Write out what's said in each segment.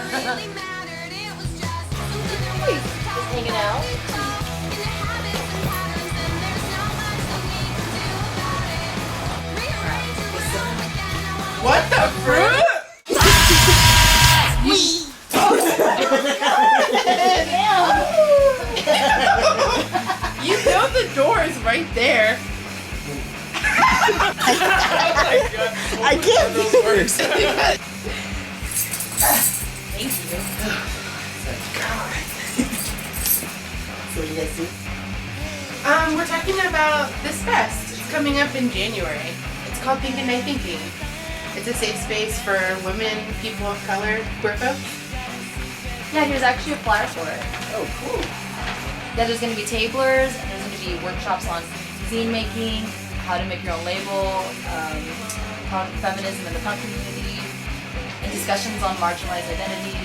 Just hanging out. What the fruit? You know the door is right there. I can't do this. Thank you. So what you guys do? We're talking about this fest. It's coming up in January. It's called Think and I Thinking. It's a safe space for women, people of color, queer folks. Yeah, here's actually a flyer for it. Oh, cool. Yeah, there's going to be tablers, and there's going to be workshops on zine making, how to make your own label, feminism in the punk community, and discussions on marginalized identities.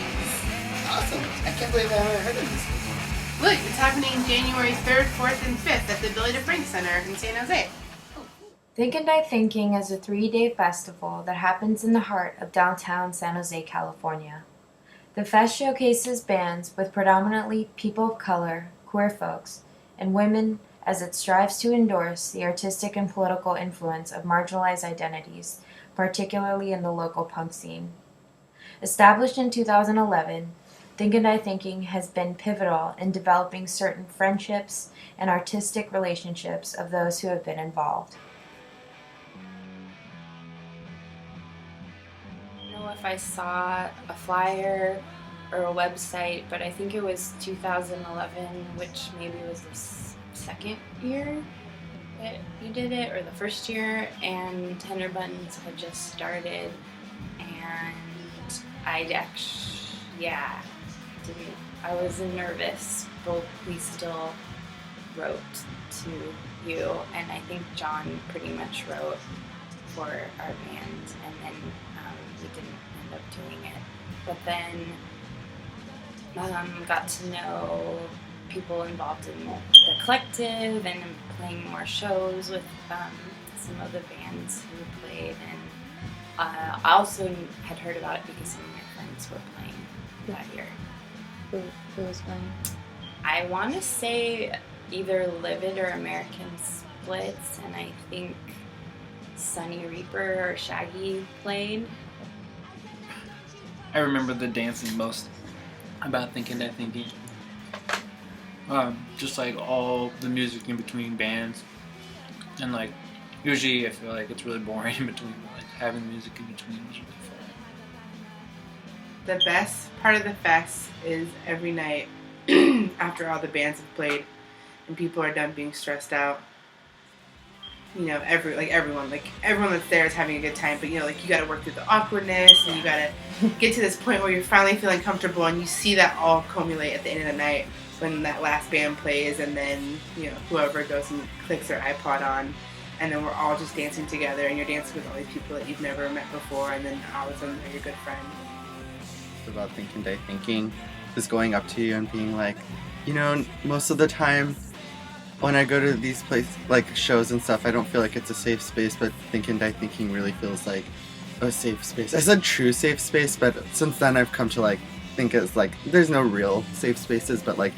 Awesome. I can't believe I haven't heard of this. Look, it's happening January 3rd, 4th, and 5th at the DEFRANK Center in San Jose. Think and Die Thinking is a 3-day festival that happens in the heart of downtown San Jose, California. The fest showcases bands with predominantly people of color, queer folks, and women as it strives to endorse the artistic and political influence of marginalized identities, particularly in the local punk scene. Established in 2011, Think and Die Thinking has been pivotal in developing certain friendships and artistic relationships of those who have been involved. I don't know if I saw a flyer or a website, but I think it was 2011, which maybe was the second year that you did it, or the first year, and Tender Buttons had just started, and I was nervous, but we still wrote to you, and I think John pretty much wrote for our band, and then we didn't end up doing it. But then got to know people involved in the collective and playing more shows with some of the bands who played, and I also had heard about it because some of my friends were playing that year. Who was playing? I want to say either Livid or American Splits, and I think Sunny Reaper or Shaggy played. I remember the dancing most about Think and Die Thinking. Just like all the music in between bands, and like usually I feel like it's really boring in between, but like having music in between was really fun. The best part of the fest is every night after all the bands have played and people are done being stressed out. You know, everyone that's there is having a good time, but you know, like you got to work through the awkwardness, and you got to get to this point where you're finally feeling comfortable, and you see that all culminate at the end of the night when that last band plays, and then you know whoever goes and clicks their iPod on, and then we're all just dancing together, and you're dancing with all these people that you've never met before, and then all of a sudden they're your good friend. About Think and Die Thinking is going up to you and being like, you know, most of the time when I go to these places, like shows and stuff, I don't feel like it's a safe space, but Think and Die Thinking really feels like a safe space. I said true safe space, but since then I've come to like think it's like there's no real safe spaces, but like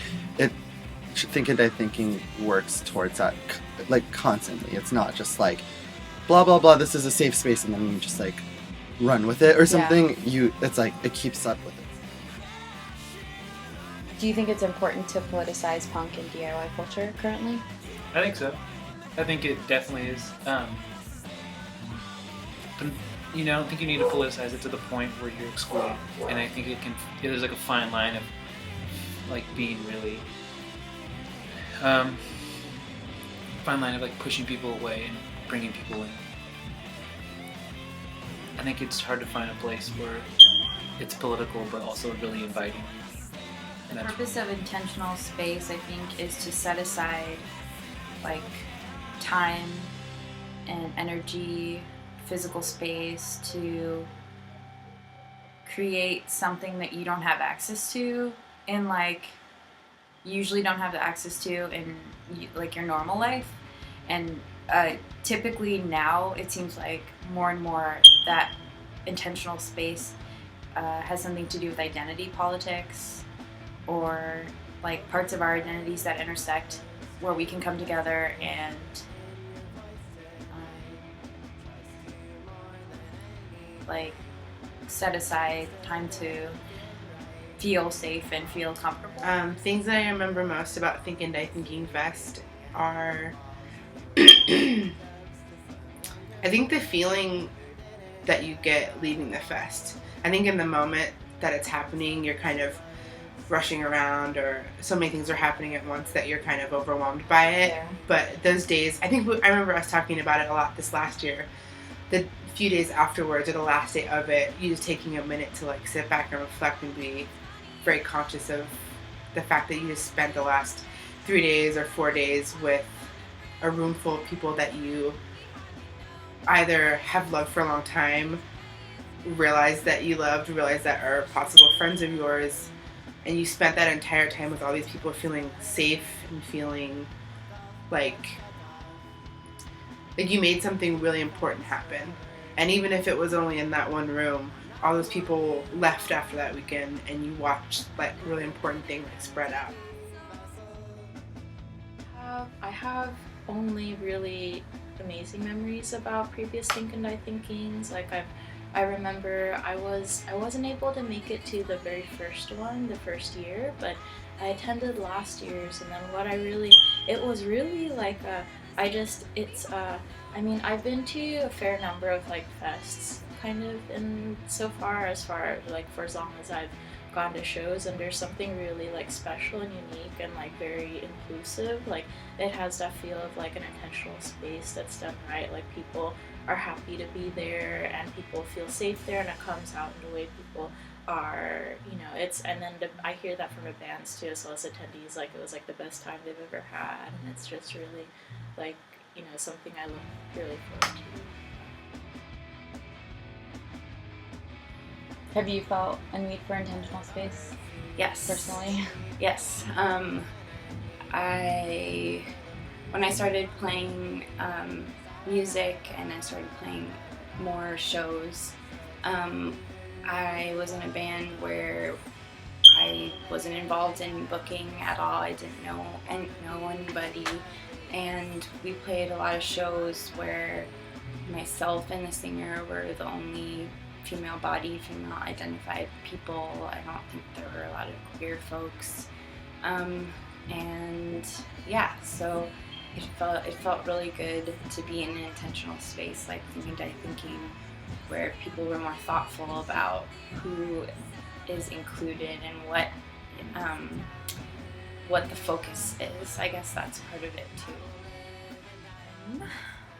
Think and Die Thinking works towards that like constantly. It's not just like blah blah blah, this is a safe space, and then you just like run with it or something. Yeah. It's like it keeps up with it. Do you think it's important to politicize punk and DIY culture currently? I think so. I think it definitely is. But, you know, I don't think you need to politicize it to the point where you're excluded. And I think there's like a fine line of like being really, fine line of like pushing people away and bringing people in. I think it's hard to find a place where it's political but also really inviting. The purpose of intentional space, I think, is to set aside like time and energy, physical space to create something that you don't have access to, and like usually don't have the access to in like your normal life. And typically now it seems like more and more that intentional space has something to do with identity politics, or like parts of our identities that intersect, where we can come together and like set aside time to feel safe and feel comfortable. Things that I remember most about Think and Die Thinking Fest are I think the feeling that you get leaving the fest. I think in the moment that it's happening, you're kind of rushing around, or so many things are happening at once that you're kind of overwhelmed by it. Yeah. But those days, I remember us talking about it a lot this last year. The few days afterwards, or the last day of it, you just taking a minute to like sit back and reflect and be very conscious of the fact that you just spent the last 3 days or 4 days with a room full of people that you either have loved for a long time, realize that are possible friends of yours, and you spent that entire time with all these people feeling safe and feeling like you made something really important happen. And even if it was only in that one room, all those people left after that weekend, and you watched like really important thing like spread out. I have only really amazing memories about previous Think and Die Thinkings. Like I remember I wasn't able to make it to the very first one, the first year, but I attended last year's, and then it was really like I mean, I've been to a fair number of like fests kind of, and so far as for as long as I've gone to shows, and there's something really like special and unique and like very inclusive. Like it has that feel of like an intentional space that's done right. Like people are happy to be there, and people feel safe there, and it comes out in the way people are, I hear that from the bands too, as well as attendees. Like it was like the best time they've ever had, and it's just really like, something I look really forward to. Have you felt a need for intentional space? Yes. Personally? Yes. When I started playing music and I started playing more shows, I was in a band where I wasn't involved in booking at all. I didn't know anybody, and we played a lot of shows where myself and the singer were the only female identified people. I don't think there were a lot of queer folks, and yeah, so it felt really good to be in an intentional space like Think and Die Thinking, where people were more thoughtful about who is included and what the focus is. I guess that's part of it too.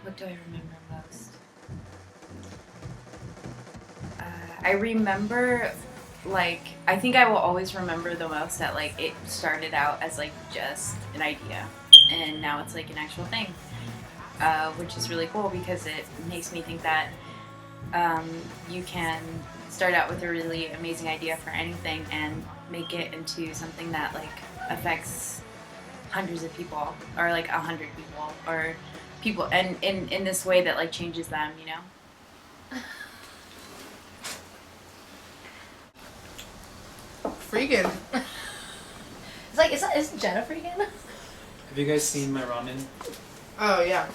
What do I remember most? I remember, I think I will always remember the most that, it started out as, just an idea, and now it's, an actual thing, which is really cool because it makes me think that you can start out with a really amazing idea for anything and make it into something that, affects hundreds of people, or, 100 people, or people, and in this way that, changes them, Freaking. It's isn't Jenna freaking? Have you guys seen my ramen? Oh yeah.